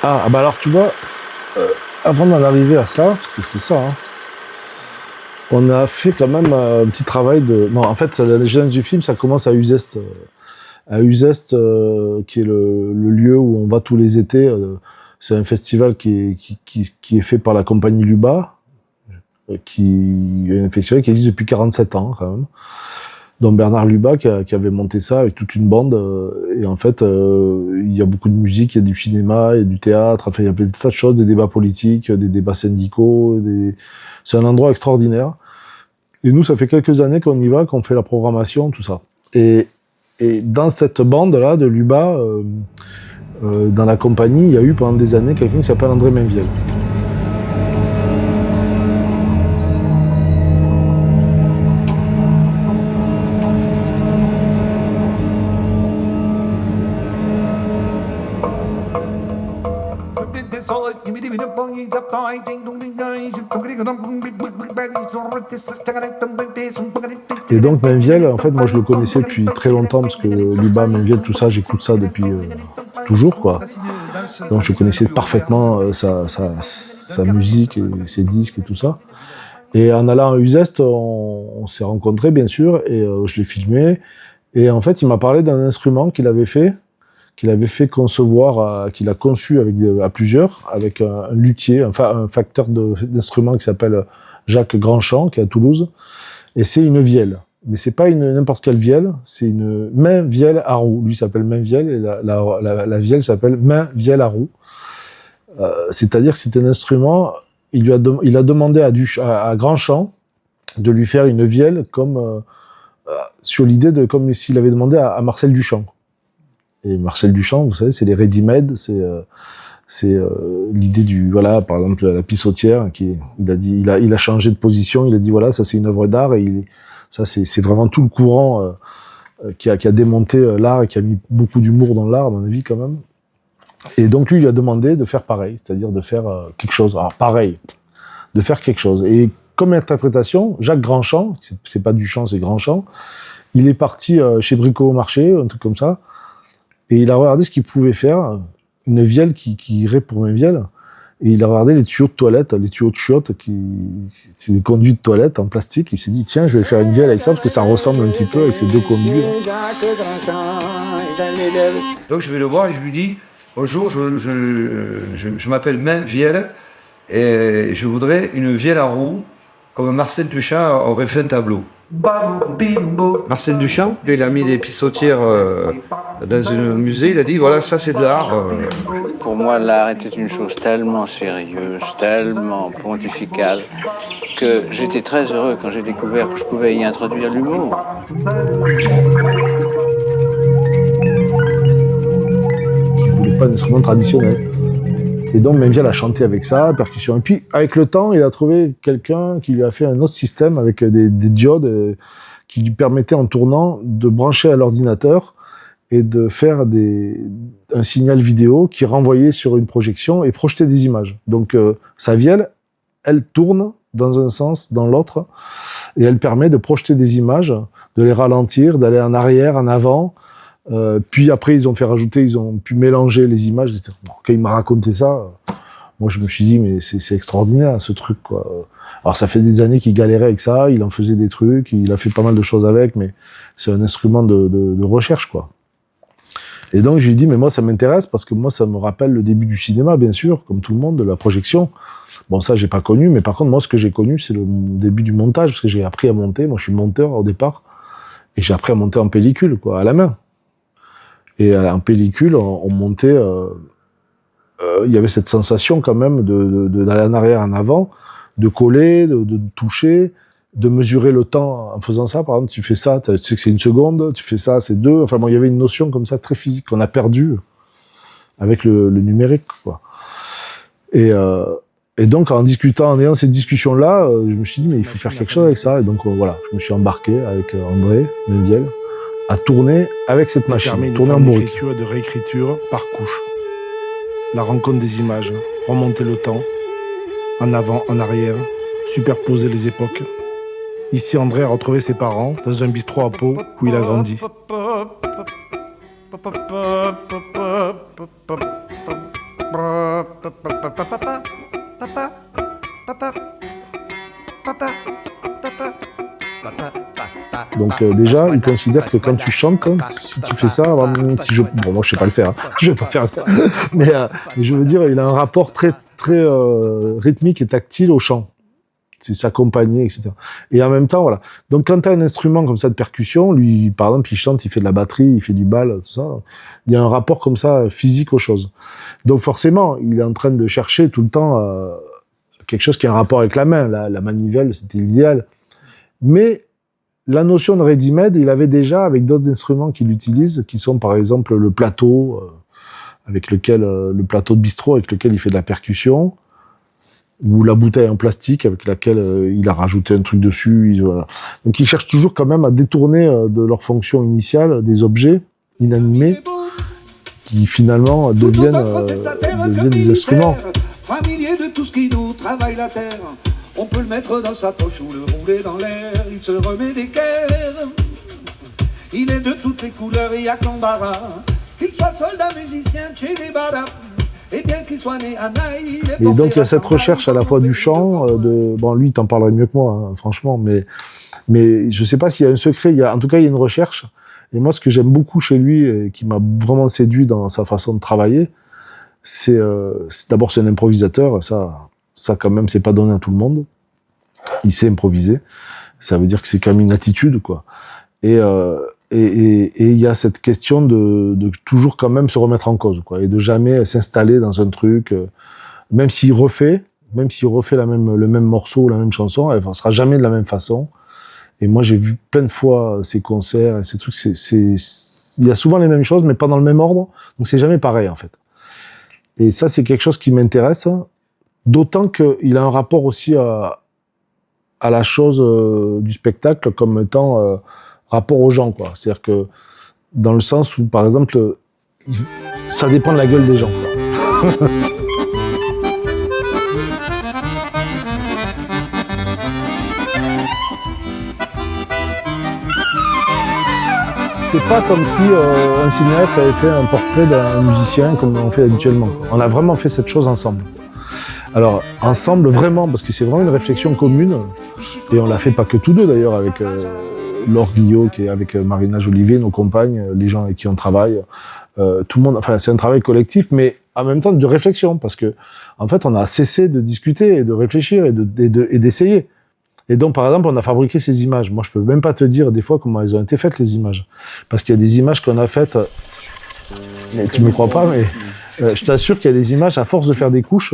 Ah, bah alors tu vois, avant d'en arriver à ça, parce que c'est ça, hein, on a fait quand même un petit travail de... Non, en fait, la genèse du film, ça commence à Uzeste. À Uzeste, qui est le lieu où on va tous les étés. C'est un festival qui est fait par la compagnie Luba, qui est un festival qui existe depuis 47 ans, quand même. Donc Bernard Luba qui avait monté ça avec toute une bande. Et en fait, il y a beaucoup de musique, il y a du cinéma, il y a du théâtre, enfin, il y a des tas de choses, des débats politiques, des débats syndicaux. C'est un endroit extraordinaire. Et nous, ça fait quelques années qu'on y va, qu'on fait la programmation, tout ça. Et dans cette bande-là de Luba, dans la compagnie, il y a eu pendant des années quelqu'un qui s'appelle André Mainviel. Et donc Mainviel, en fait, moi je le connaissais depuis très longtemps parce que Luba, Mainviel, tout ça, j'écoute ça depuis toujours, quoi. Donc je connaissais parfaitement sa musique et ses disques et tout ça. Et en allant à Uzeste, on s'est rencontrés, bien sûr, et je l'ai filmé. Et en fait, il m'a parlé d'un instrument qu'il avait fait concevoir, qu'il a conçu à plusieurs, avec un luthier, enfin un facteur d'instrument qui s'appelle Jacques Grandchamp, qui est à Toulouse. Et c'est une vielle. Mais c'est pas n'importe quelle vielle, c'est une main-vielle à roue. Lui s'appelle main-vielle et la vielle s'appelle main-vielle à roue. C'est-à-dire que c'est un instrument, il a demandé à Grandchamp de lui faire une vielle comme, sur l'idée de, comme s'il avait demandé à Marcel Duchamp. Et Marcel Duchamp, vous savez, c'est les ready-made, c'est l'idée du, voilà, par exemple, la pissotière, il a changé de position, il a dit, voilà, ça c'est une œuvre d'art, et ça c'est vraiment tout le courant qui a démonté l'art et qui a mis beaucoup d'humour dans l'art, à mon avis, quand même. Et donc lui, il lui a demandé de faire pareil, c'est-à-dire de faire quelque chose, alors pareil, de faire quelque chose. Et comme interprétation, Jacques Grandchamp, c'est pas Duchamp, c'est Grandchamp, il est parti chez Brico au marché, un truc comme ça, et il a regardé ce qu'il pouvait faire, une vielle qui irait pour Mainviel, et il a regardé les tuyaux de toilette, les tuyaux de chiottes, c'est des conduits de toilette en plastique, il s'est dit, tiens, je vais faire une vielle avec ça, parce que ça ressemble un petit peu avec ces deux conduits. Donc je vais le voir et je lui dis, bonjour, je m'appelle Mainviel, et je voudrais une vielle à roue, comme Marcel Duchamp aurait fait un tableau. Marcel Duchamp, il a mis des pissotières dans un musée, il a dit voilà, ça c'est de l'art. Pour moi, l'art était une chose tellement sérieuse, tellement pontificale, que j'étais très heureux quand j'ai découvert que je pouvais y introduire l'humour. Qui ne voulait pas d'instrument traditionnel. Et donc Mainviel a chanté avec ça, percussion. Et puis avec le temps, il a trouvé quelqu'un qui lui a fait un autre système avec des diodes qui lui permettaient en tournant de brancher à l'ordinateur et de faire un signal vidéo qui renvoyait sur une projection et projetait des images. Donc sa vielle, elle tourne dans un sens, dans l'autre, et elle permet de projeter des images, de les ralentir, d'aller en arrière, en avant. Puis après, ils ont pu mélanger les images. Bon, quand il m'a raconté ça, moi je me suis dit, mais c'est extraordinaire ce truc, quoi. Alors ça fait des années qu'il galérait avec ça, il en faisait des trucs, il a fait pas mal de choses avec, mais c'est un instrument de recherche, quoi. Et donc je lui ai dit, mais moi ça m'intéresse parce que moi ça me rappelle le début du cinéma, bien sûr, comme tout le monde, de la projection. Bon, ça j'ai pas connu, mais par contre moi ce que j'ai connu, c'est le début du montage, parce que j'ai appris à monter. Moi je suis monteur au départ, et j'ai appris à monter en pellicule, quoi, à la main. Et en pellicule, on montait. Il y avait cette sensation quand même d'aller en arrière, en avant, de coller, de toucher, de mesurer le temps en faisant ça. Par exemple, tu fais ça, tu sais que c'est 1 seconde, tu fais ça, c'est 2. Enfin bon, il y avait une notion comme ça très physique qu'on a perdue avec le numérique, quoi. Et donc, en discutant, en ayant cette discussion-là, je me suis dit, mais il faut faire quelque chose avec ça. Et donc, voilà, je me suis embarqué avec André Mainviel à tourner avec cette machine, tourner en bourrique. D'écriture et de réécriture par couche. La rencontre des images, remonter le temps, en avant, en arrière, superposer les époques. Ici, André a retrouvé ses parents dans un bistrot à Pau où il a grandi. Donc déjà, il considère que quand tu chantes, si tu fais ça, bon, moi je sais pas le faire, je vais pas faire, mais je veux dire, il a un rapport très rythmique et tactile au chant. C'est s'accompagner, etc. Et en même temps, voilà. Donc quand tu as un instrument comme ça de percussion, lui, par exemple, il chante, il fait de la batterie, il fait du bal, tout ça. Il y a un rapport comme ça physique aux choses. Donc forcément, il est en train de chercher tout le temps quelque chose qui a un rapport avec la main. La manivelle, c'était l'idéal. Mais la notion de ready-made, il avait déjà avec d'autres instruments qu'il utilise, qui sont par exemple le plateau, le plateau de bistrot avec lequel il fait de la percussion, ou la bouteille en plastique avec laquelle il a rajouté un truc dessus. Voilà. Donc il cherche toujours quand même à détourner de leur fonction initiale des objets inanimés qui finalement deviennent des instruments. Familier de tout ce qui nous travaille la terre, on peut le mettre dans sa poche ou le rouler dans l'air, il se remet d'équerre. Il est de toutes les couleurs, il y a qu'embarras, qu'il soit soldat, musicien, Che Guevara. Et bien qu'il soit né à Naï, et donc il y a cette recherche à la fois du chant, bon lui il t'en parlerait mieux que moi, hein, franchement, mais je sais pas s'il y a un secret, en tout cas il y a une recherche, et moi ce que j'aime beaucoup chez lui, et qui m'a vraiment séduit dans sa façon de travailler, c'est d'abord c'est un improvisateur, ça quand même c'est pas donné à tout le monde, il sait improviser, ça veut dire que c'est quand même une attitude, quoi, et il y a cette question de toujours quand même se remettre en cause, quoi, et de jamais s'installer dans un truc, même s'il refait le même morceau, la même chanson, elle ne sera jamais de la même façon. Et moi, j'ai vu plein de fois ces concerts, et ces trucs, il y a souvent les mêmes choses, mais pas dans le même ordre, donc c'est jamais pareil, en fait. Et ça, c'est quelque chose qui m'intéresse, d'autant qu'il a un rapport aussi à la chose du spectacle comme étant rapport aux gens, quoi. C'est-à-dire que dans le sens où, par exemple, ça dépend de la gueule des gens, quoi. C'est pas comme si un cinéaste avait fait un portrait d'un musicien comme on fait habituellement, quoi. On a vraiment fait cette chose ensemble. Alors, ensemble, vraiment, parce que c'est vraiment une réflexion commune, et on l'a fait pas que tous deux, d'ailleurs, avec Laure Guillot, qui est avec Marina Jolivet, nos compagnes, les gens avec qui on travaille, tout le monde, enfin, c'est un travail collectif, mais en même temps de réflexion, parce que, en fait, on a cessé de discuter et de réfléchir et d'essayer. Et donc, par exemple, on a fabriqué ces images. Moi, je peux même pas te dire, des fois, comment elles ont été faites, les images. Parce qu'il y a des images qu'on a faites, mais tu me crois pas, mais je t'assure qu'il y a des images, à force de faire des couches.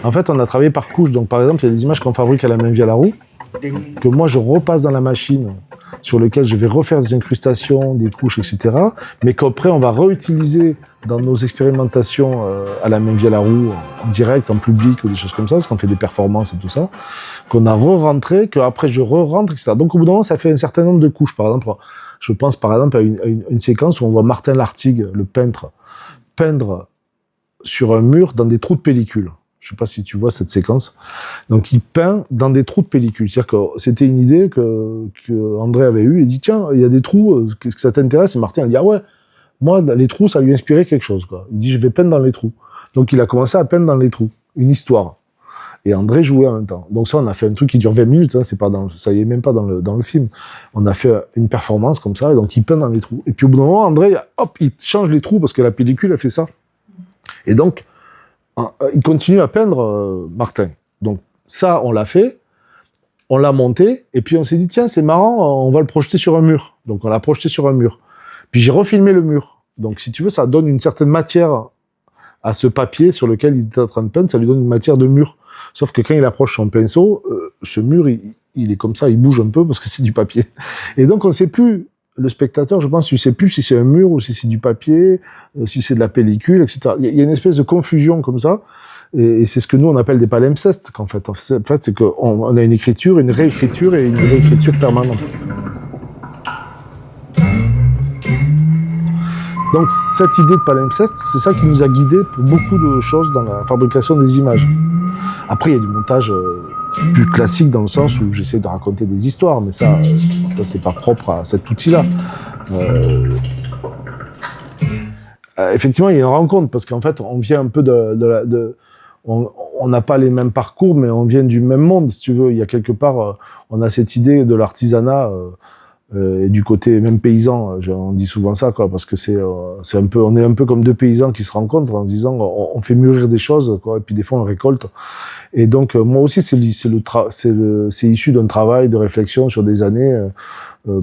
En fait, on a travaillé par couches. Donc, par exemple, il y a des images qu'on fabrique à la main via la roue, que moi, je repasse dans la machine, sur lequel je vais refaire des incrustations, des couches, etc. Mais qu'après, on va réutiliser dans nos expérimentations à la main via la roue, en direct, en public, ou des choses comme ça, parce qu'on fait des performances et tout ça, qu'on a re-rentré, qu'après je re-rentre, etc. Donc, au bout d'un moment, ça fait un certain nombre de couches. Par exemple, je pense par exemple à une séquence où on voit Martin Lartigue, le peintre, peindre sur un mur dans des trous de pellicule. Je sais pas si tu vois cette séquence. Donc, il peint dans des trous de pellicule. C'est-à-dire que c'était une idée que André avait eue. Il dit, tiens, il y a des trous, qu'est-ce que ça t'intéresse? Et Martin a dit, ah ouais, moi, les trous, ça lui inspirait quelque chose, quoi. Il dit, je vais peindre dans les trous. Donc, il a commencé à peindre dans les trous. Une histoire. Et André jouait en même temps. Donc, ça, on a fait un truc qui dure 20 minutes, hein. Ça y est même pas dans le film. On a fait une performance comme ça, et donc, il peint dans les trous. Et puis, au bout d'un moment, André, hop, il change les trous parce que la pellicule, elle fait ça. Et donc, il continue à peindre Martin. Donc ça, on l'a fait, on l'a monté, et puis on s'est dit, tiens, c'est marrant, on va le projeter sur un mur. Donc on l'a projeté sur un mur. Puis j'ai refilmé le mur. Donc si tu veux, ça donne une certaine matière à ce papier sur lequel il est en train de peindre, ça lui donne une matière de mur. Sauf que quand il approche son pinceau, ce mur, il est comme ça, il bouge un peu parce que c'est du papier. Et donc on ne sait plus, le spectateur, je pense, tu ne sais plus si c'est un mur ou si c'est du papier, si c'est de la pellicule, etc. Il y a une espèce de confusion comme ça, et c'est ce que nous, on appelle des palimpsestes, qu'en fait. En fait, c'est qu'on a une écriture, une réécriture et une réécriture permanente. Donc, cette idée de palimpseste, c'est ça qui nous a guidés pour beaucoup de choses dans la fabrication des images. Après, il y a du montage plus classique dans le sens où j'essaie de raconter des histoires, mais ça c'est pas propre à cet outil-là. effectivement, il y a une rencontre, parce qu'en fait, on vient un peu on n'a pas les mêmes parcours, mais on vient du même monde, si tu veux. Il y a quelque part, on a cette idée de l'artisanat, et du côté même paysan, on dit souvent ça, quoi, parce que on est un peu comme deux paysans qui se rencontrent en se disant, on fait mûrir des choses, quoi, et puis des fois on récolte. Et donc, moi aussi, c'est issu d'un travail de réflexion sur des années,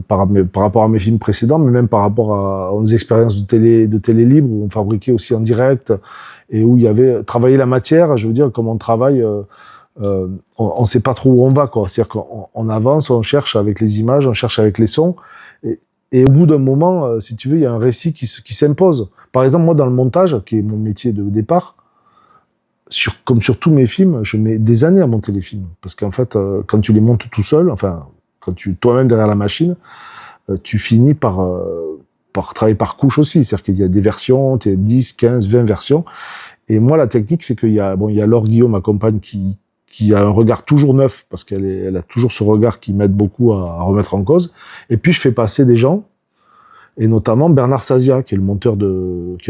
par rapport à mes films précédents, mais même par rapport aux expériences de télé libre, où on fabriquait aussi en direct, et où il y avait travaillé la matière, je veux dire, comme on travaille, on sait pas trop où on va, quoi. C'est-à-dire qu'on avance, on cherche avec les images, on cherche avec les sons, et au bout d'un moment, si tu veux, il y a un récit qui s'impose. Par exemple, moi, dans le montage, qui est mon métier de départ, comme sur tous mes films, je mets des années à monter les films. Parce qu'en fait, quand tu les montes tout seul, enfin, quand tu es toi-même derrière la machine, tu finis par travailler par couche aussi. C'est-à-dire qu'il y a des versions, tu as 10, 15, 20 versions. Et moi, la technique, c'est qu'il y a Laure Guillaume, ma compagne, qui a un regard toujours neuf, parce elle a toujours ce regard qui m'aide beaucoup à remettre en cause. Et puis, je fais passer des gens, et notamment Bernard Sazia, qui est un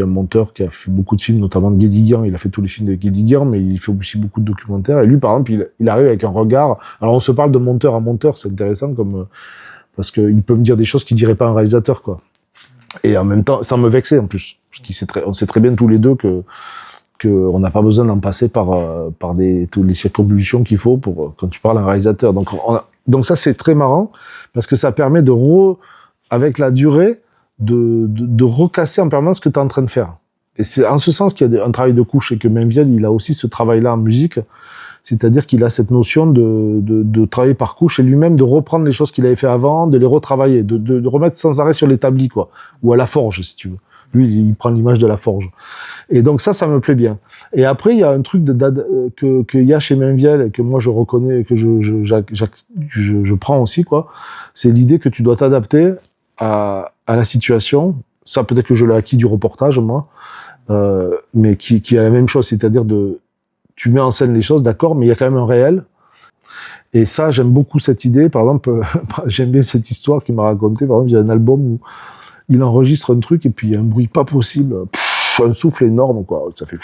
monteur qui a fait beaucoup de films, notamment de Guédiguian. Il a fait tous les films de Guédiguian, mais il fait aussi beaucoup de documentaires. Et lui, par exemple, il arrive avec un regard. Alors, on se parle de monteur à monteur, c'est intéressant, parce qu'il peut me dire des choses qu'il dirait pas un réalisateur, quoi. Et en même temps, sans me vexer, en plus. Parce on sait très bien tous les deux que on n'a pas besoin d'en passer par toutes les circonvolutions qu'il faut quand tu parles à un réalisateur. Donc ça, c'est très marrant, parce que ça permet avec la durée, de recasser en permanence ce que tu es en train de faire. Et c'est en ce sens qu'il y a un travail de couche, et que Mainviel, il a aussi ce travail-là en musique, c'est-à-dire qu'il a cette notion de travailler par couche, et lui-même de reprendre les choses qu'il avait fait avant, de les retravailler, de remettre sans arrêt sur l'établi, quoi, ou à la forge, si tu veux. Lui, il prend l'image de la forge. Et donc ça me plaît bien. Et après, il y a un truc qu'il y a chez Mainviel, et que moi je reconnais, et que je prends aussi, quoi. C'est l'idée que tu dois t'adapter à la situation. Ça, peut-être que je l'ai acquis du reportage, moi, mais qui est la même chose, c'est-à-dire tu mets en scène les choses, d'accord, mais il y a quand même un réel. Et ça, j'aime beaucoup cette idée. Par exemple, j'aime bien cette histoire qu'il m'a racontée. Par exemple, il y a un album où il enregistre un truc et puis il y a un bruit pas possible, un souffle énorme, quoi. Ça fait.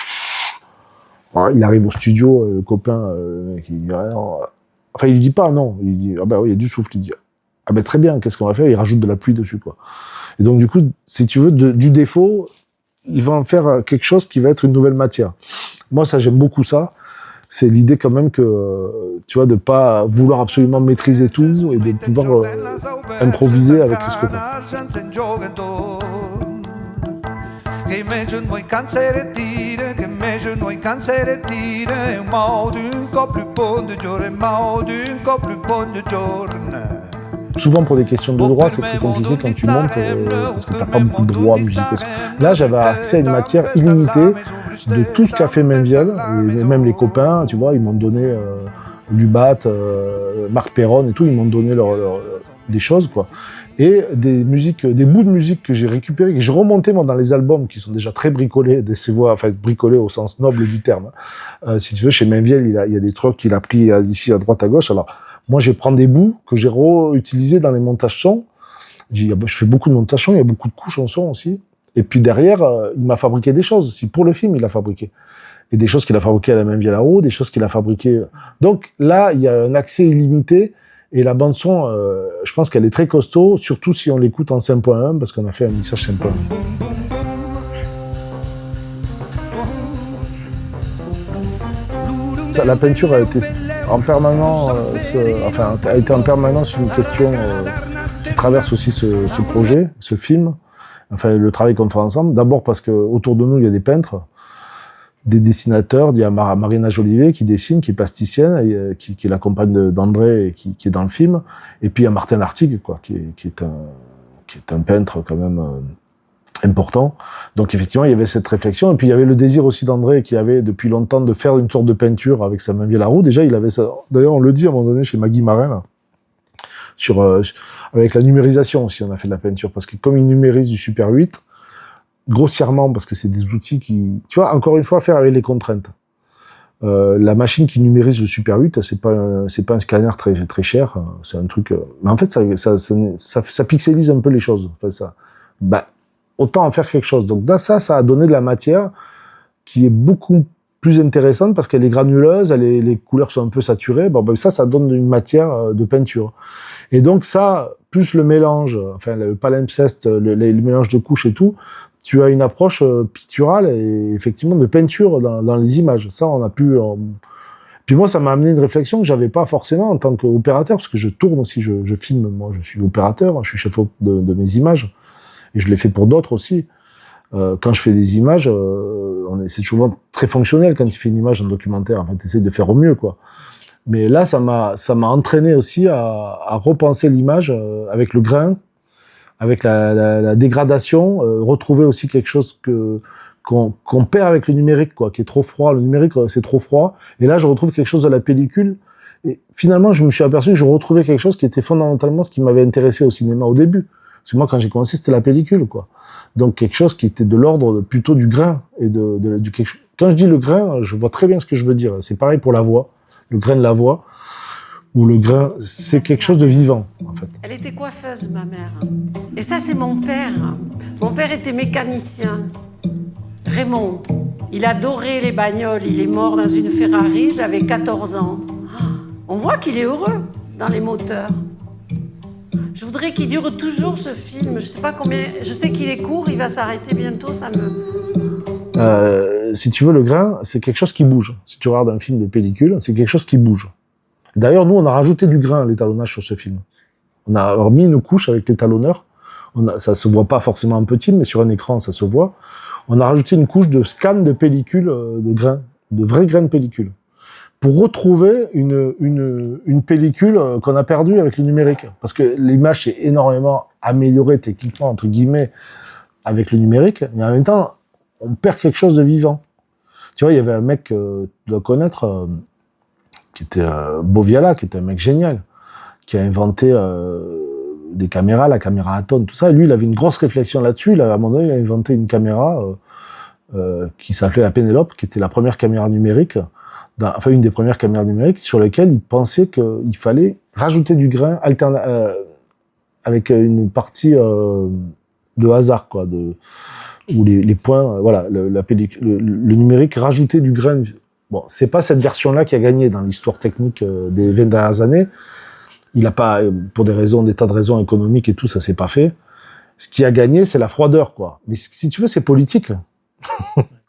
Alors, il arrive au studio, le copain, le mec, il dit non. Enfin, il lui dit pas non. Il dit ah ben oui, il y a du souffle. Il dit ah ben très bien. Qu'est-ce qu'on va faire? Il rajoute de la pluie dessus, quoi. Et donc du coup, si tu veux, du défaut, il va en faire quelque chose qui va être une nouvelle matière. Moi, ça, j'aime beaucoup ça. C'est l'idée quand même que, tu vois, de pas vouloir absolument maîtriser tout et de pouvoir improviser avec ce que tu as. Souvent, pour des questions de droit, c'est très compliqué quand tu montes, parce que tu n'as pas beaucoup de droits musicaux. Là, j'avais accès à une matière illimitée de tout ce qu'a fait Mainviel, et même les copains, tu vois, ils m'ont donné Lubat, Marc Perron et tout, ils m'ont donné des choses, quoi. Et des bouts de musique que j'ai récupérés, que j'ai remontés moi dans les albums qui sont déjà très bricolés, ces voix, enfin bricolés au sens noble du terme. Si tu veux, chez Mainviel, il y a des trucs qu'il a pris ici à droite à gauche. Alors moi, je prends des bouts que j'ai réutilisés dans les montages son. Je fais beaucoup de montages son, il y a beaucoup de couches en son aussi. Et puis derrière, il m'a fabriqué des choses aussi. Pour le film, il a fabriqué. Et des choses qu'il a fabriquées à la Mainviel à eau, des choses qu'il a fabriquées. Donc là, il y a un accès illimité. Et la bande-son, je pense qu'elle est très costaud, surtout si on l'écoute en 5.1, parce qu'on a fait un mixage 5.1. La peinture a été en permanence, a été en permanence une question qui traverse aussi ce projet, ce film, enfin le travail qu'on fait ensemble. D'abord parce qu'autour de nous, il y a des peintres, des dessinateurs. Il y a Marina Jolivet qui dessine, qui est plasticienne, et, qui est la compagne d'André et qui est dans le film. Et puis il y a Martin Lartigue, quoi, qui est un peintre quand même important. Donc effectivement, il y avait cette réflexion. Et puis il y avait le désir aussi d'André, qui avait depuis longtemps de faire une sorte de peinture avec sa Mainviel à roue. Déjà, il avait ça. D'ailleurs, on le dit à un moment donné chez Maggie Marin, là, avec la numérisation aussi, on a fait de la peinture. Parce que comme il numérise du Super 8, grossièrement, parce que c'est des outils qui... Tu vois, encore une fois, faire avec les contraintes. La machine qui numérise le Super 8, c'est pas un scanner très, très cher, c'est un truc... Mais en fait, ça pixelise un peu les choses. Enfin, autant en faire quelque chose. Donc ça a donné de la matière qui est beaucoup plus intéressante parce qu'elle est granuleuse, les couleurs sont un peu saturées. Ça donne une matière de peinture. Et donc ça, plus le mélange, enfin le palimpseste, le mélange de couches et tout, tu as une approche picturale et effectivement de peinture dans les images. Ça, on a pu... Puis moi, ça m'a amené une réflexion que j'avais pas forcément en tant qu'opérateur, parce que je tourne aussi, je filme. Moi, je suis opérateur, je suis chef de mes images. Et je l'ai fait pour d'autres aussi. Quand je fais des images, c'est souvent très fonctionnel quand tu fais une image en documentaire. Enfin, tu essaies de faire au mieux, quoi. Mais là, ça m'a entraîné aussi à repenser l'image avec le grain, avec la dégradation, retrouver aussi quelque chose qu'on perd avec le numérique, quoi, qui est trop froid. Le numérique, c'est trop froid. Et là, je retrouve quelque chose de la pellicule. Et finalement, je me suis aperçu que je retrouvais quelque chose qui était fondamentalement ce qui m'avait intéressé au cinéma au début. Parce que moi, quand j'ai commencé, c'était la pellicule, quoi. Donc, quelque chose qui était de l'ordre plutôt du grain. Et quand je dis le grain, je vois très bien ce que je veux dire. C'est pareil pour la voix. Le grain de la voix. Ou le grain, c'est quelque chose de vivant, en fait. Elle était coiffeuse, ma mère. Et ça, c'est mon père. Mon père était mécanicien. Raymond. Il adorait les bagnoles. Il est mort dans une Ferrari. J'avais 14 ans. On voit qu'il est heureux dans les moteurs. Je voudrais qu'il dure toujours, ce film. Je sais pas combien... Je sais qu'il est court, il va s'arrêter bientôt, ça me... Si tu veux, le grain, c'est quelque chose qui bouge. Si tu regardes un film de pellicule, c'est quelque chose qui bouge. D'ailleurs, nous, on a rajouté du grain à l'étalonnage sur ce film. On a remis une couche avec l'étalonneur. Ça se voit pas forcément en petit, mais sur un écran, ça se voit. On a rajouté une couche de scan de pellicule, de grains, de vrais grains de pellicule, pour retrouver une pellicule qu'on a perdue avec le numérique. Parce que l'image s'est énormément améliorée techniquement, entre guillemets, avec le numérique, mais en même temps, on perd quelque chose de vivant. Tu vois, il y avait un mec que tu dois connaître, qui était Boviala, qui était un mec génial, qui a inventé des caméras, la caméra Aton, tout ça. Et lui, il avait une grosse réflexion là-dessus. À un moment donné, il a inventé une caméra qui s'appelait la Pénélope, qui était la première caméra numérique, une des premières caméras numériques, sur laquelle il pensait qu'il fallait rajouter du grain avec une partie de hasard, quoi, où les points, voilà, le numérique rajoutait du grain. Bon, c'est pas cette version-là qui a gagné dans l'histoire technique des 20 dernières années. Il a pas, pour des tas de raisons économiques et tout, ça s'est pas fait. Ce qui a gagné, c'est la froideur, quoi. Mais si tu veux, c'est politique.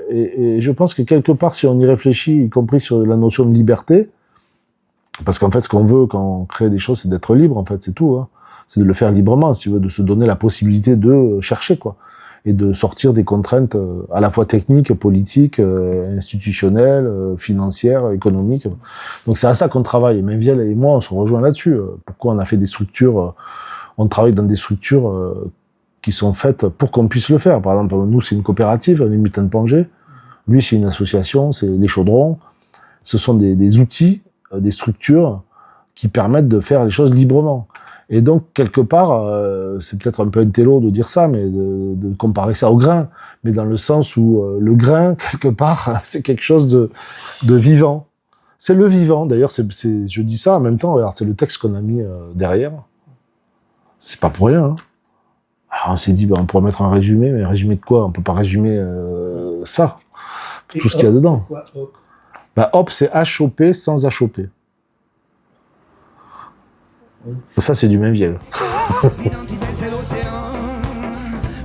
Et je pense que quelque part, si on y réfléchit, y compris sur la notion de liberté, parce qu'en fait, ce qu'on veut quand on crée des choses, c'est d'être libre, en fait, c'est tout, hein. C'est de le faire librement, si tu veux, de se donner la possibilité de chercher, quoi. Et de sortir des contraintes à la fois techniques, politiques, institutionnelles, financières, économiques. Donc c'est à ça qu'on travaille. Et Mainvielle et moi, on se rejoint là-dessus. Pourquoi on a fait des structures, on travaille dans des structures qui sont faites pour qu'on puisse le faire. Par exemple, nous, c'est une coopérative, les Mutants de Pongé. Lui, c'est une association, c'est les Chaudrons. Ce sont des outils, des structures qui permettent de faire les choses librement. Et donc, quelque part, c'est peut-être un peu intello de dire ça, mais de comparer ça au grain, mais dans le sens où le grain, quelque part, c'est quelque chose de vivant. C'est le vivant. D'ailleurs, je dis ça en même temps, regarde, c'est le texte qu'on a mis derrière. C'est pas pour rien, hein. Alors, on s'est dit, on pourrait mettre un résumé, mais un résumé de quoi? On peut pas résumer ça, tout ce qu'il y a dedans. Hop, c'est H-O-P sans H-O-P. Ça, c'est du Mainvielle. L'identité, c'est l'océan.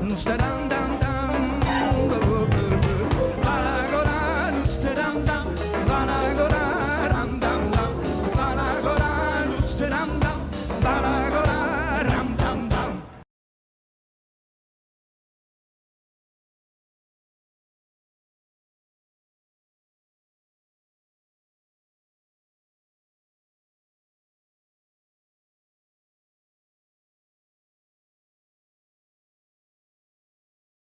Nous,